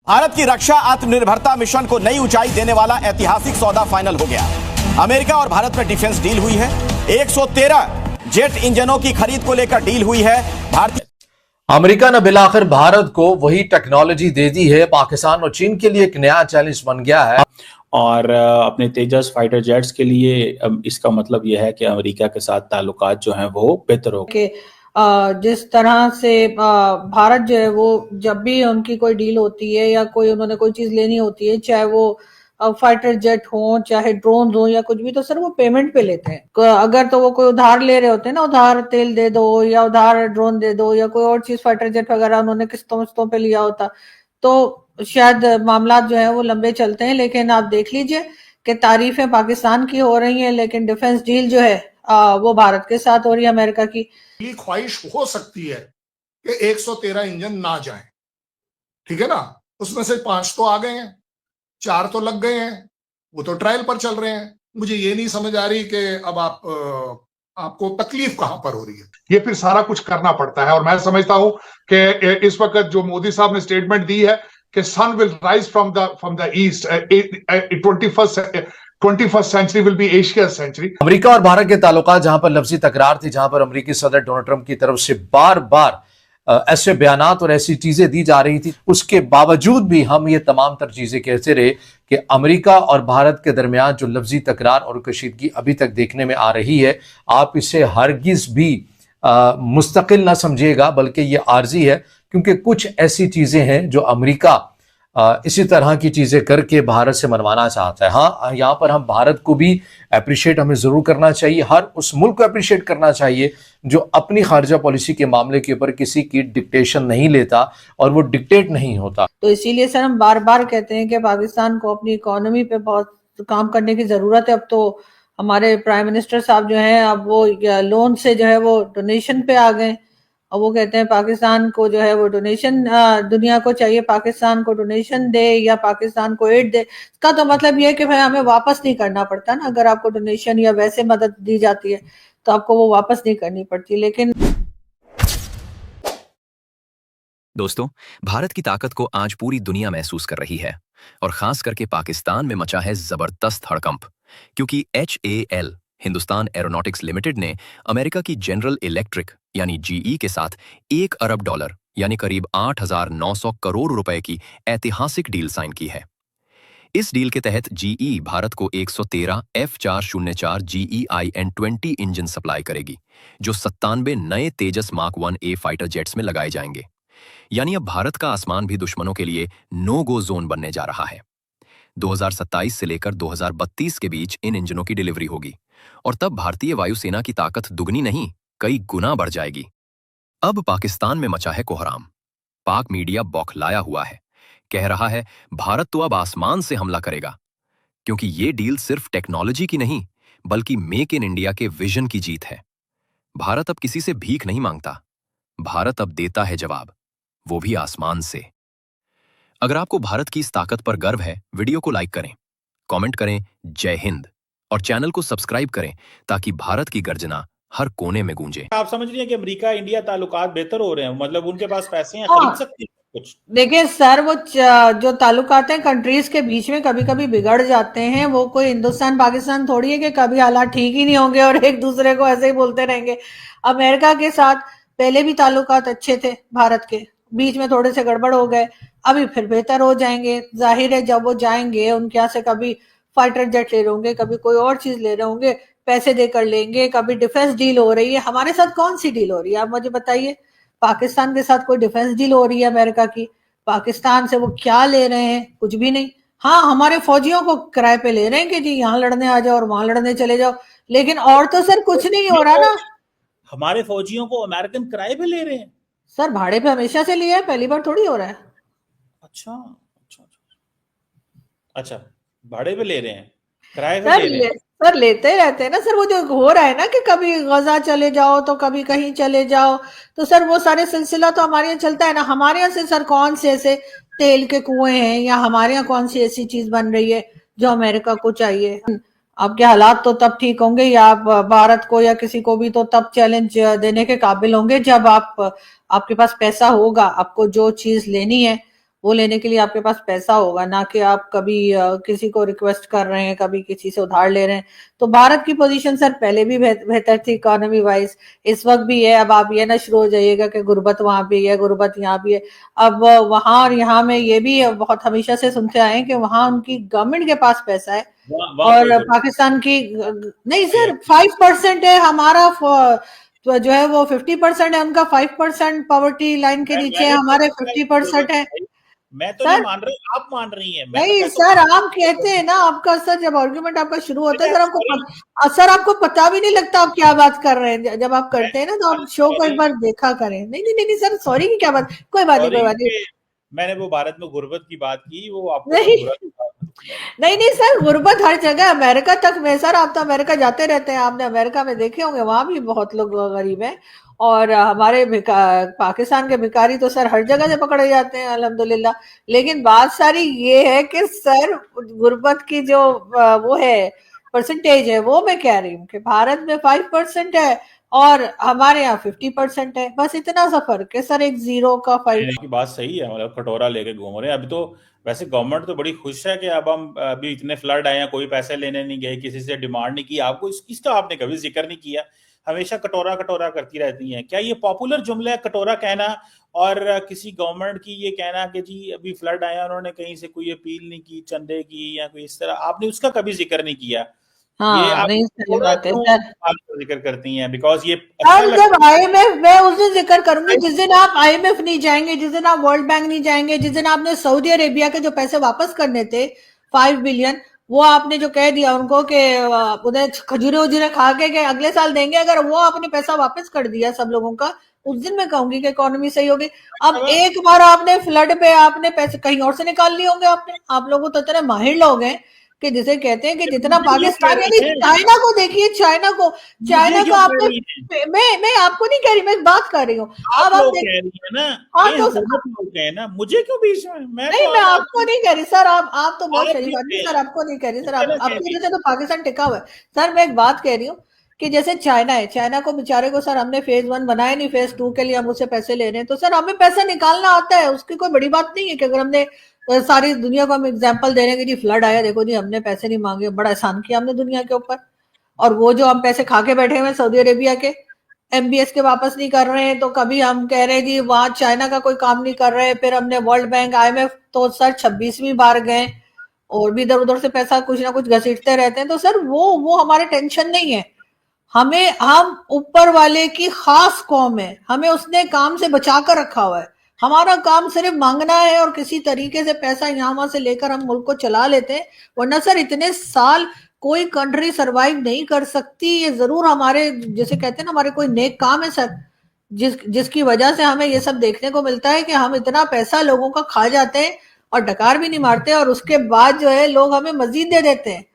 भारत की रक्षा आत्मनिर्भरता मिशन को नई ऊंचाई देने वाला ऐतिहासिक सौदा फाइनल हो गया। अमेरिका और भारत में डिफेंस डील हुई है। 113 जेट इंजनों की खरीद को लेकर डील हुई है। भारतीय अमेरिका ने बिलाखिर भारत को वही टेक्नोलॉजी दे दी है। पाकिस्तान और चीन के लिए एक नया चैलेंज बन गया है और अपने तेजस फाइटर जेट्स के लिए इसका मतलब यह है कि अमेरिका के साथ ताल्लुकात जो हैं वो बेहतर हो गए। जिस तरह से भारत जो है वो जब भी उनकी कोई डील होती है या कोई उन्होंने कोई चीज लेनी होती है, चाहे वो फाइटर जेट हो चाहे ड्रोन हो या कुछ भी, तो सर वो पेमेंट पे लेते हैं। अगर तो वो कोई उधार ले रहे होते हैं ना, उधार तेल दे दो या उधार ड्रोन दे दो या कोई और चीज फाइटर जेट वगैरह उन्होंने किस्तों पे लिया होता तो शायद मामला जो है वो लंबे चलते हैं। लेकिन आप देख लीजिए कि तारीफें पाकिस्तान की हो रही हैं, लेकिन डिफेंस डील जो है वो भारत के साथ हो रही है अमेरिका की। ख्वाहिश हो सकती है कि 113 इंजन ना जाए, ठीक है ना। उसमें से 5 तो आ गए हैं, 4 तो लग गए हैं, वो तो ट्रायल पर चल रहे हैं। मुझे ये नहीं समझ आ रही कि अब आपको तकलीफ कहां पर हो रही है। ये फिर सारा कुछ करना पड़ता है और मैं समझता हूं कि इस वक्त जो मोदी साहब ने स्टेटमेंट दी है कि sun will rise from the east, 21st century will be Asia century. America और भारत के ताल्लुकात जहां पर लफ्जी तकरार थी, जहां पर अमेरिकी सदर डोनाल्ड ट्रंप की तरफ से बार बार ऐसे बयानात और ऐसी चीजें दी जा रही थी, उसके बावजूद भी हम ये तमाम तर चीजें कहते रहे कि अमेरिका और भारत के दरमियान जो लफ्जी तकरार और कशीदगी अभी तक देखने में आ रही है, आप इसे हरगिज भी मुस्तकिल ना समझिएगा, बल्कि ये आर्जी है। क्योंकि कुछ ऐसी चीजें हैं जो अमेरिका इसी तरह की चीजें करके भारत से मनवाना चाहता है। हाँ, यहाँ पर हम भारत को भी अप्रिशिएट हमें जरूर करना चाहिए, हर उस मुल्क को अप्रिशिएट करना चाहिए जो अपनी खारजा पॉलिसी के मामले के ऊपर किसी की डिक्टेशन नहीं लेता और वो डिक्टेट नहीं होता। तो इसीलिए सर हम बार बार कहते हैं कि पाकिस्तान को अपनी इकोनॉमी पे बहुत काम करने की जरूरत है। अब तो हमारे प्राइम मिनिस्टर साहब जो हैं, अब वो लोन से जो है वो डोनेशन पे आ गए और वो कहते हैं पाकिस्तान को जो है वो डोनेशन, दुनिया को चाहिए पाकिस्तान को डोनेशन दे या पाकिस्तान को एड दे। इसका तो मतलब ये है कि भाई हमें वापस नहीं करना पड़ता ना। अगर आपको डोनेशन या वैसे मदद दी जाती है तो आपको वो वापस नहीं करनी पड़ती। लेकिन दोस्तों, भारत की ताकत को आज पूरी दुनिया महसूस कर रही है और खास करके पाकिस्तान में मचा है जबरदस्त हड़कंप, क्योंकि HAL हिंदुस्तान एरोनॉटिक्स लिमिटेड ने अमेरिका की जनरल इलेक्ट्रिक यानी GE के साथ $1 अरब यानी करीब 8,900 करोड़ रुपए की ऐतिहासिक डील साइन की है। इस डील के तहत GE भारत को 113 F404 GEIN-20 इंजन सप्लाई करेगी, जो 97 नए तेजस मार्क 1A फाइटर जेट्स में लगाए जाएंगे। यानी अब भारत का आसमान भी दुश्मनों के लिए नो गो जोन बनने जा रहा है। 2027 से लेकर 2032 के बीच इन इंजनों की डिलीवरी होगी और तब भारतीय वायुसेना की ताकत दुगनी नहीं, कई गुना बढ़ जाएगी। अब पाकिस्तान में मचा है कोहराम। पाक मीडिया बौखलाया हुआ है, कह रहा है भारत तो अब आसमान से हमला करेगा, क्योंकि ये डील सिर्फ टेक्नोलॉजी की नहीं बल्कि मेक इन इंडिया के विजन की जीत है। भारत अब किसी से भीख नहीं मांगता, भारत अब देता है जवाब, वो भी आसमान से। अगर आपको भारत की इस ताकत पर गर्व है, वीडियो को लाइक करें, कमेंट करें जय हिंद और चैनल को सब्सक्राइब करें ताकि भारत की गर्जना हर कोने में गूंजे। आप समझ रही हैं कि अमेरिका इंडिया ताल्लुकात बेहतर हो रहे हैं, मतलब उनके पास पैसे हैं, खरीद सकते हैं कुछ। देखिए सर, वो जो ताल्लुकात हैं कंट्रीज के बीच में कभी कभी बिगड़ जाते हैं। वो कोई हिंदुस्तान पाकिस्तान थोड़ी है कि कभी हालात ठीक ही नहीं होंगे और एक दूसरे को ऐसे ही बोलते रहेंगे। अमेरिका के साथ पहले भी ताल्लुकात अच्छे थे, भारत के बीच में थोड़े से गड़बड़ हो गए, अभी फिर बेहतर हो जाएंगे। जाहिर है जब वो जाएंगे उनके यहाँ से कभी फाइटर जेट ले रहे होंगे, कभी कोई और चीज ले रहे होंगे, पैसे देकर लेंगे, कभी डिफेंस डील हो रही है। हमारे साथ कौन सी डील हो रही है आप मुझे बताइए? पाकिस्तान के साथ कोई डिफेंस डील हो रही है अमेरिका की? पाकिस्तान से वो क्या ले रहे हैं? कुछ भी नहीं। हाँ, हमारे फौजियों को किराए पे ले रहे हैं कि जी यहाँ लड़ने आ जाओ और वहां लड़ने चले जाओ, लेकिन और तो सर कुछ नहीं हो रहा ना। हमारे फौजियों को अमेरिकन किराए पे ले रहे हैं? सर भाड़े पे हमेशा से लिया है, पहली बार थोड़ी हो रहा है। अच्छा अच्छा अच्छा, भाड़े पे ले रहे हैं, किराए पे ले रहे हैं। सर लेते रहते हैं ना सर। वो जो हो रहा है ना कि कभी गजा चले जाओ तो कभी कहीं चले जाओ, तो सर वो सारे सिलसिला तो हमारे यहाँ चलता है ना। हमारे यहाँ से सर कौन से ऐसे तेल के कुएं हैं या हमारे यहाँ कौन सी ऐसी चीज बन रही है जो अमेरिका को चाहिए? आपके हालात तो तब ठीक होंगे या आप भारत को या किसी को भी तो तब चैलेंज देने के काबिल होंगे जब आपके पास पैसा होगा, आपको जो चीज लेनी है वो लेने के लिए आपके पास पैसा होगा, ना कि आप कभी किसी को रिक्वेस्ट कर रहे हैं, कभी किसी से उधार ले रहे हैं। तो भारत की पोजीशन सर पहले भी बेहतर थी इकोनॉमी वाइज, इस वक्त भी है। अब आप ये ना शुरू हो जाइएगा कि गुर्बत वहां भी है, गुर्बत यहाँ भी है। अब वहां और यहाँ में ये भी बहुत हमेशा से सुनते आए हैं कि वहां उनकी गवर्नमेंट के पास पैसा है वहाँ कोई और पाकिस्तान की नहीं सर 5% है हमारा, तो जो है वो 50% है उनका, 5% पॉवर्टी लाइन के नीचे है, हमारे 50% है मैं तो नहीं सर। मान रही, आप मान रही हैं। मैं नहीं तो सर, आप कहते हैं ना, आपका सर जब आर्गुमेंट आपका शुरू होता है सर आपको पता भी नहीं लगता आप क्या बात कर रहे हैं। जब आप करते हैं ना तो आप शो को एक बार देखा करें। नहीं नहीं नहीं सर, सॉरी की क्या बात, कोई बात नहीं, कोई बात नहीं। मैंने वो भारत में गुर्बत की बात की, वो आपको नहीं बुरा नहीं नहीं सर, गुर्बत हर जगह, अमेरिका तक में सर, आप तो अमेरिका जाते रहते हैं, आपने अमेरिका में देखे होंगे, वहां भी बहुत लोग गरीब हैं। और हमारे पाकिस्तान के भिखारी तो सर हर जगह से पकड़े जाते हैं अल्हम्दुलिल्लाह। लेकिन बात सारी ये है कि सर गुर्बत की जो वो है परसेंटेज है, वो मैं कह रही हूँ कि भारत में 5% है और हमारे यहाँ 50% है, बस इतना सा फर्क है सर, एक जीरो का 5। की बात सही है। मतलब कटोरा लेके घूम रहे हैं अभी तो। वैसे गवर्नमेंट तो बड़ी खुश है कि अब हम अभी इतने फ्लड आए हैं, कोई पैसे लेने नहीं गए, किसी से डिमांड नहीं की। आपको इसका आपने कभी जिक्र नहीं किया, हमेशा कटोरा कटोरा करती रहती हैं। क्या ये पॉपुलर जुमला है कटोरा कहना, और किसी गवर्नमेंट की ये कहना कि जी अभी फ्लड आया, उन्होंने कहीं से कोई अपील नहीं की चंदे की या कोई इस तरह, आपने उसका कभी जिक्र नहीं किया? ये हाँ आप नहीं, सही बात है सर। जिक्र करती हैं बिकॉज ये सर जब IMF, मैं उस दिन जिक्र करूंगी जिस दिन आप IMF नहीं जाएंगे, जिस दिन आप वर्ल्ड बैंक नहीं जाएंगे, जिस दिन आपने सऊदी अरेबिया के जो पैसे वापस करने थे 5 बिलियन, वो आपने जो कह दिया उनको कि उन्हें खजूरे उजूरे खा के अगले साल देंगे, अगर वो आपने पैसा वापस कर दिया सब लोगों का, उस दिन मैं कहूंगी कि इकोनॉमी सही होगी। अब एक बार आपने फ्लड पे आपने पैसे कहीं और से निकाल लिए होंगे आपने, आप लोगों तो इतने माहिर लोग हैं कि जिसे कहते हैं कि जितना पाकिस्तान, यानी चाइना को देखिए, चाइना को आपने, मैं आपको नहीं कह रही, मैं बात कर रही हूँ। अब आप कह रही है ना, हाँ तो लोग हैं ना, मुझे क्यों बीच में? नहीं, मैं आपको नहीं कह रही सर, आप तो बहुत शरीफ आदमी सर, आपको नहीं कह रही सर, आपकी वजह से तो पाकिस्तान टिका हुआ है सर। मैं एक बात कह रही हूँ कि जैसे चाइना है, चाइना को बेचारे को सर हमने फेज 1 बनाया नहीं, फेज 2 के लिए हम उससे पैसे ले रहे हैं, तो सर हमें पैसा निकालना आता है, उसकी कोई बड़ी बात नहीं है कि अगर हमने सारी दुनिया को हम एग्जाम्पल दे रहे हैं कि जी फ्लड आया, देखो जी हमने पैसे नहीं मांगे, बड़ा एहसान किया हमने दुनिया के ऊपर। और वो जो हम पैसे खा के बैठे हुए सऊदी अरेबिया के MBS के वापस नहीं कर रहे हैं, तो कभी हम कह रहे हैं जी वहां चाइना का कोई काम नहीं कर रहे हैं, फिर हमने वर्ल्ड बैंक IMF तो सर 26वीं बार गए, और भी इधर उधर से पैसा कुछ ना कुछ घसीटते रहते हैं। तो सर वो हमारे टेंशन नहीं है, हम ऊपर वाले की खास कौम है, हमें उसने काम से बचा कर रखा हुआ है। हमारा काम सिर्फ मांगना है और किसी तरीके से पैसा यहाँ वहां से लेकर हम मुल्क को चला लेते हैं, वरना सर इतने साल कोई कंट्री सरवाइव नहीं कर सकती। ये जरूर हमारे, जैसे कहते हैं ना, हमारे कोई नेक काम है सर, जिसकी वजह से हमें ये सब देखने को मिलता है कि हम इतना पैसा लोगों का खा जाते हैं और डकार भी नहीं मारते, और उसके बाद जो है लोग हमें मजीद दे देते हैं।